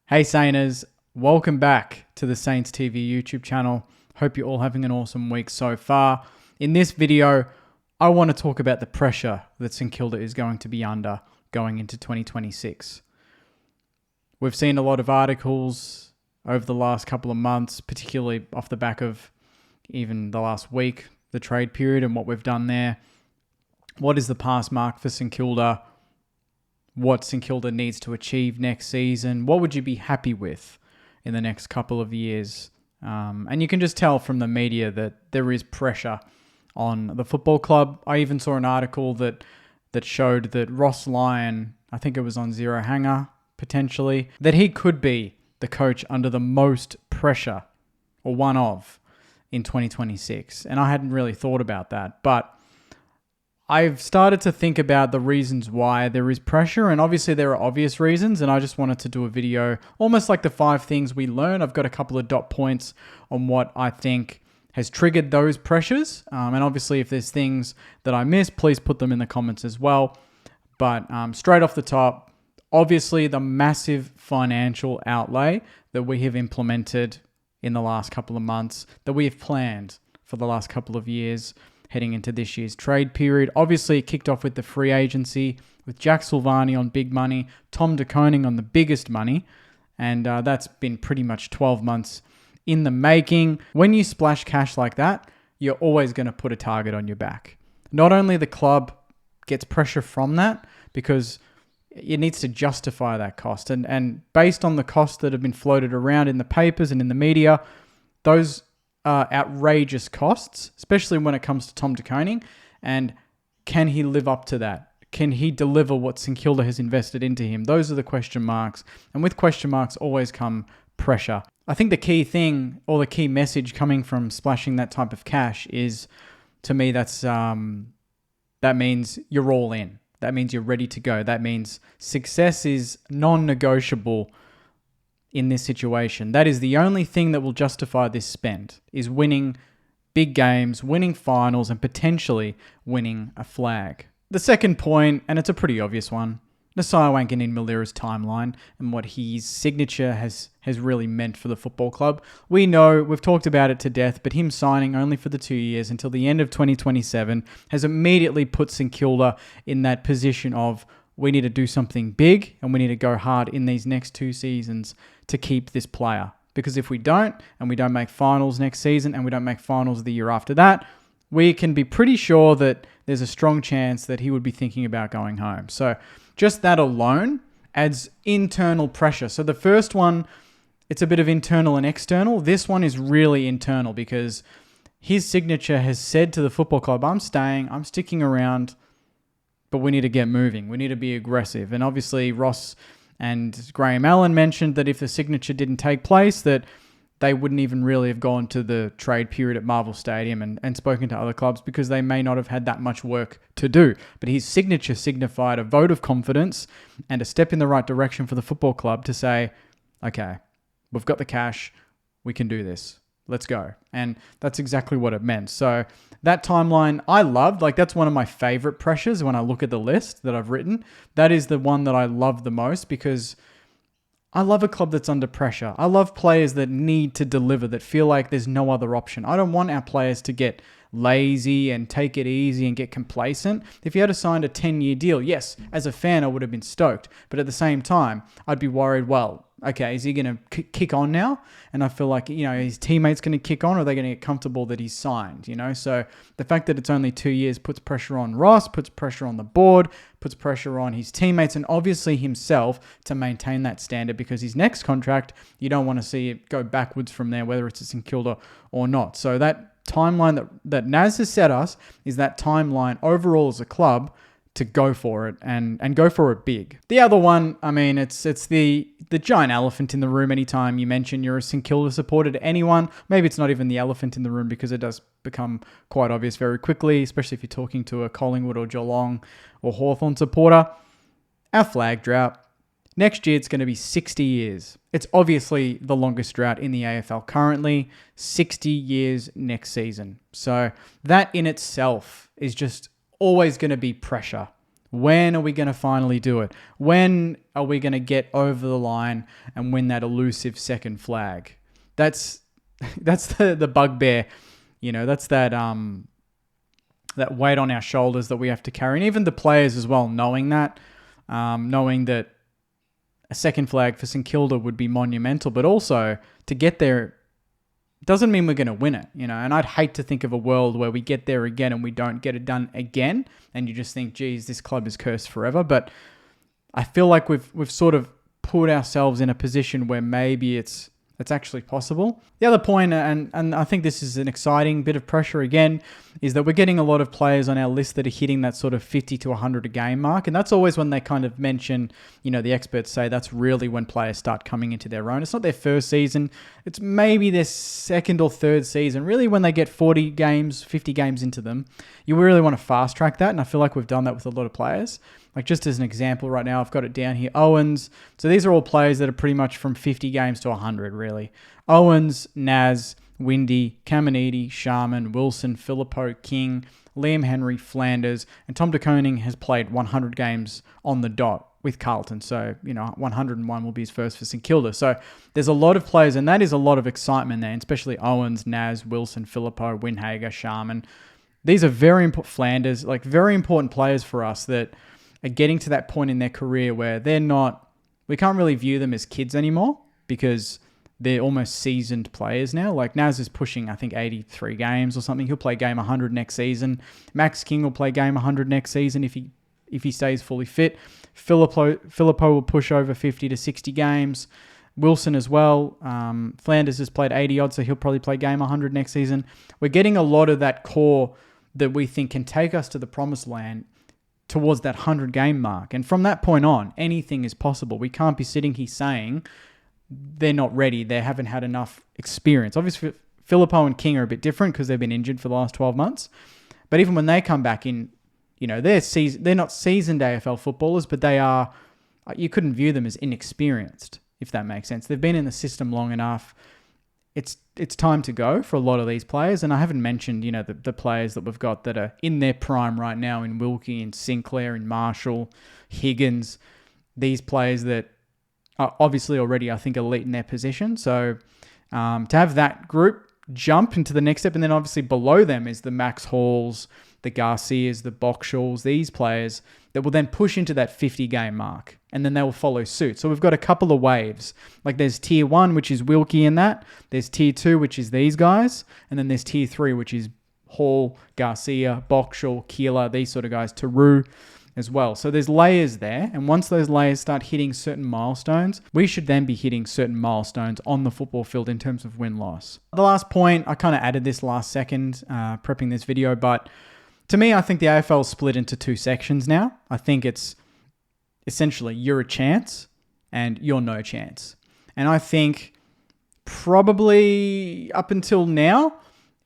Hey Sainers, welcome back to the Saints TV YouTube channel. Hope you're all having an awesome week so far. In this video, I want to talk about the pressure that St Kilda is going to be under going into 2026. We've seen a lot of articles over the last couple of months, particularly off the back of even the last week, the trade period and what we've done there. What is the pass mark for St Kilda? What St Kilda needs to achieve next season? What would you be happy with in the next couple of years? And you can just tell from the media that there is pressure on the football club. I even saw an article that showed that Ross Lyon, I think it was on Zero Hanger, potentially, that he could be the coach under the most pressure, or one of, in 2026. And I hadn't really thought about that, but I've started to think about the reasons why there is pressure, and obviously there are obvious reasons, and I just wanted to do a video almost like the 5 things we learn. I've got a couple of dot points on what I think has triggered those pressures, and obviously if there's things that I missed, please put them in the comments as well. But straight off the top, obviously the massive financial outlay that we have implemented in the last couple of months, that we have planned for the last couple of years, heading into this year's trade period. Obviously, it kicked off with the free agency, with Jack Silvani on big money, Tom De Koning on the biggest money, and that's been pretty much 12 months in the making. When you splash cash like that, you're always going to put a target on your back. Not only the club gets pressure from that, because it needs to justify that cost, and based on the costs that have been floated around in the papers and in the media, those outrageous costs, especially when it comes to Tom De Koning. And can he live up to that? Can he deliver what St Kilda has invested into him? Those are the question marks. And with question marks always come pressure. I think the key thing, or the key message coming from splashing that type of cash is, to me, that means you're all in. That means you're ready to go. That means success is non-negotiable in this situation. That is the only thing that will justify this spend, is winning big games, winning finals, and potentially winning a flag. The second point, and it's a pretty obvious one, Nasiah Wanganeen-Malira's timeline and what his signature has really meant for the football club. We know, we've talked about it to death, but him signing only for the 2 years until the end of 2027 has immediately put St Kilda in that position of, we need to do something big and we need to go hard in these next 2 seasons to keep this player. Because if we don't, and we don't make finals next season, and we don't make finals the year after that, we can be pretty sure that there's a strong chance that he would be thinking about going home. So just that alone adds internal pressure. So the first one, it's a bit of internal and external. This one is really internal because his signature has said to the football club, I'm staying, I'm sticking around, but we need to get moving. We need to be aggressive. And obviously Ross and Graham Allen mentioned that if the signature didn't take place, that they wouldn't even really have gone to the trade period at Marvel Stadium and spoken to other clubs because they may not have had that much work to do. But his signature signified a vote of confidence and a step in the right direction for the football club to say, okay, we've got the cash, we can do this. Let's go. And that's exactly what it meant. So that timeline I loved. Like, that's one of my favorite pressures when I look at the list that I've written. That is the one that I love the most because I love a club that's under pressure. I love players that need to deliver, that feel like there's no other option. I don't want our players to get lazy and take it easy and get complacent. If he had signed a 10-year deal, yes, as a fan, I would have been stoked. But at the same time, I'd be worried, well, okay, is he going to kick on now? And I feel like, his teammates going to kick on, or are they going to get comfortable that he's signed, So the fact that it's only 2 years puts pressure on Ross, puts pressure on the board, puts pressure on his teammates, and obviously himself to maintain that standard, because his next contract, you don't want to see it go backwards from there, whether it's at St Kilda or not. So that timeline that Naz has set us is that timeline overall as a club to go for it and go for it big. The other one, I mean, it's the giant elephant in the room. Anytime you mention you're a St Kilda supporter to anyone, maybe it's not even the elephant in the room because it does become quite obvious very quickly, especially if you're talking to a Collingwood or Geelong or Hawthorn supporter. Our flag drought. Next year, it's going to be 60 years. It's obviously the longest drought in the AFL currently, 60 years next season. So that in itself is just always going to be pressure When are we going to finally do it? When are we going to get over the line and win that elusive second flag? That's the bugbear, that's that weight on our shoulders that we have to carry. And even the players as well, knowing that a second flag for St Kilda would be monumental, but also to get there doesn't mean we're going to win it, and I'd hate to think of a world where we get there again and we don't get it done again, and you just think, geez, this club is cursed forever. But I feel like we've sort of put ourselves in a position where maybe it's actually possible. The other point, and I think this is an exciting bit of pressure again, is that we're getting a lot of players on our list that are hitting that sort of 50 to 100 a game mark. And that's always when they kind of mention, the experts say that's really when players start coming into their own. It's not their first season. It's maybe their second or third season. Really, when they get 40 games, 50 games into them, you really want to fast track that. And I feel like we've done that with a lot of players. Like just as an example right now, I've got it down here. Owens. So these are all players that are pretty much from 50 games to 100, really. Owens, Naz, Windy, Caminiti, Sharman, Wilson, Filippo, King, Liam Henry, Flanders, and Tom de Koning has played 100 games on the dot with Carlton. So, 101 will be his first for St Kilda. So there's a lot of players, and that is a lot of excitement there, especially Owens, Naz, Wilson, Filippo, Winhager, Sharman. These are very important, Flanders, like very important players for us that are getting to that point in their career where we can't really view them as kids anymore because they're almost seasoned players now. Like Naz is pushing, I think, 83 games or something. He'll play game 100 next season. Max King will play game 100 next season if he stays fully fit. Filippo will push over 50 to 60 games. Wilson as well. Flanders has played 80 odd, so he'll probably play game 100 next season. We're getting a lot of that core that we think can take us to the promised land towards that 100 game mark. And from that point on, anything is possible. We can't be sitting here saying they're not ready. They haven't had enough experience. Obviously, Filippo and King are a bit different because they've been injured for the last 12 months. But even when they come back in, they're not seasoned AFL footballers, but they are, you couldn't view them as inexperienced, if that makes sense. They've been in the system long enough. It's time to go for a lot of these players. And I haven't mentioned, the players that we've got that are in their prime right now in Wilkie and Sinclair and Marshall, Higgins, these players that are obviously already, I think, elite in their position. So to have that group jump into the next step, and then obviously below them is the Max Halls, the Garcias, the Boxshalls, these players that will then push into that 50 game mark, and then they will follow suit. So we've got a couple of waves. Like there's tier 1, which is Wilkie in that. There's tier 2, which is these guys. And then there's tier 3, which is Hall, Garcia, Boxshall, Keeler, these sort of guys, Taru as well. So there's layers there. And once those layers start hitting certain milestones, we should then be hitting certain milestones on the football field in terms of win-loss. The last point, I kind of added this last second, prepping this video, but to me, I think the AFL is split into two sections now. I think it's essentially you're a chance and you're no chance. And I think probably up until now,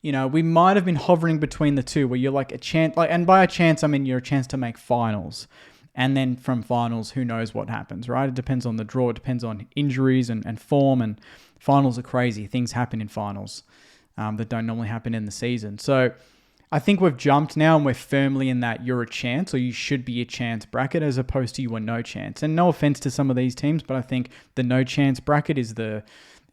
we might have been hovering between the two where you're like a chance, and by a chance, I mean you're a chance to make finals. And then from finals, who knows what happens, right? It depends on the draw. It depends on injuries and form. And finals are crazy. Things happen in finals that don't normally happen in the season. So I think we've jumped now and we're firmly in that you're a chance or you should be a chance bracket as opposed to you are no chance. And no offense to some of these teams, but I think the no chance bracket is the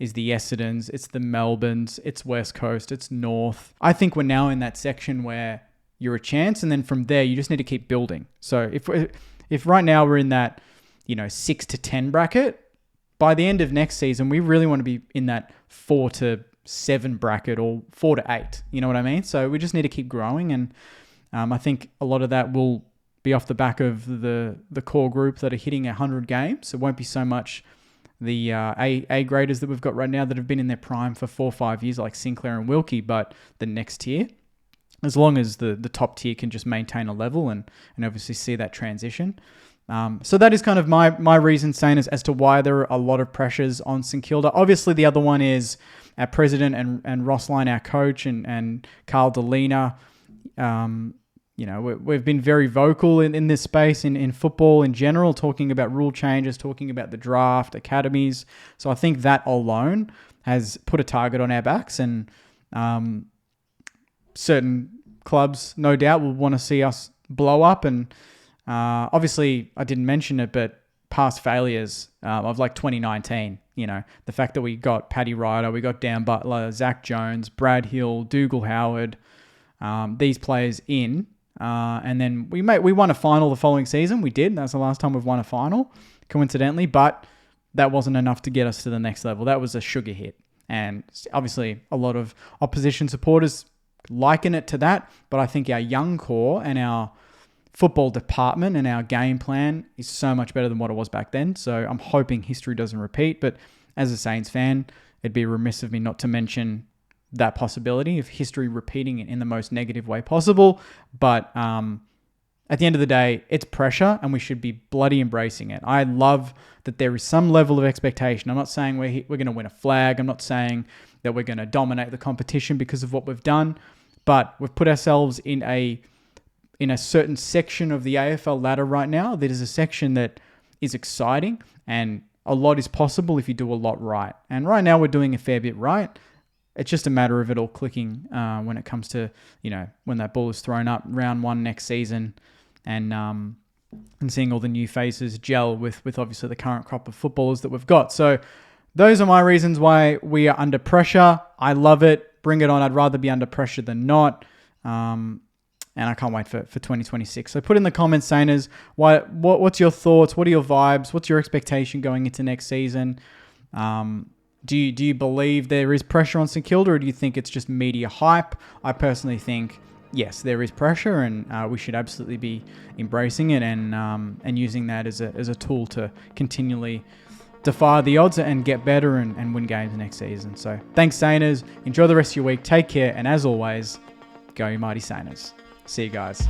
Essendons, it's the Melbournes, it's West Coast, it's North. I think we're now in that section where you're a chance, and then from there you just need to keep building. So if right now we're in that 6 to 10 bracket, by the end of next season we really want to be in that 4 to 7 bracket or 4 to 8. You know what I mean? So we just need to keep growing, and I think a lot of that will be off the back of the core group that are hitting 100 games. It won't be so much the A graders that we've got right now that have been in their prime for 4 or 5 years, like Sinclair and Wilkie, but the next tier, as long as the top tier can just maintain a level and obviously see that transition. So that is kind of my reason saying as to why there are a lot of pressures on St Kilda. Obviously, the other one is our president and Ross Lyon, our coach, and Carl Delina. We've been very vocal in this space in football in general, talking about rule changes, talking about the draft, academies. So I think that alone has put a target on our backs, and certain clubs, no doubt, will want to see us blow up and Obviously, I didn't mention it, but past failures of like 2019, the fact that we got Paddy Ryder, we got Dan Butler, Zach Jones, Brad Hill, Dougal Howard, these players in, and then we won a final the following season. We did. That's the last time we've won a final, coincidentally, but that wasn't enough to get us to the next level. That was a sugar hit. And obviously a lot of opposition supporters liken it to that, but I think our young core and our football department and our game plan is so much better than what it was back then. So I'm hoping history doesn't repeat. But as a Saints fan, it'd be remiss of me not to mention that possibility of history repeating it in the most negative way possible. But at the end of the day, it's pressure and we should be bloody embracing it. I love that there is some level of expectation. I'm not saying we're going to win a flag. I'm not saying that we're going to dominate the competition because of what we've done. But we've put ourselves in a certain section of the AFL ladder right now that is a section that is exciting, and a lot is possible if you do a lot right. And right now we're doing a fair bit right. It's just a matter of it all clicking when it comes to, when that ball is thrown up round one next season, and seeing all the new faces gel with obviously the current crop of footballers that we've got. So those are my reasons why we are under pressure. I love it. Bring it on. I'd rather be under pressure than not. And I can't wait for 2026. So put in the comments, Sainers, what's your thoughts? What are your vibes? What's your expectation going into next season? Do you believe there is pressure on St Kilda, or do you think it's just media hype? I personally think, yes, there is pressure, and we should absolutely be embracing it and using that as a tool to continually defy the odds and get better and win games next season. So thanks, Sainers. Enjoy the rest of your week. Take care. And as always, go you mighty Sainers. See you guys.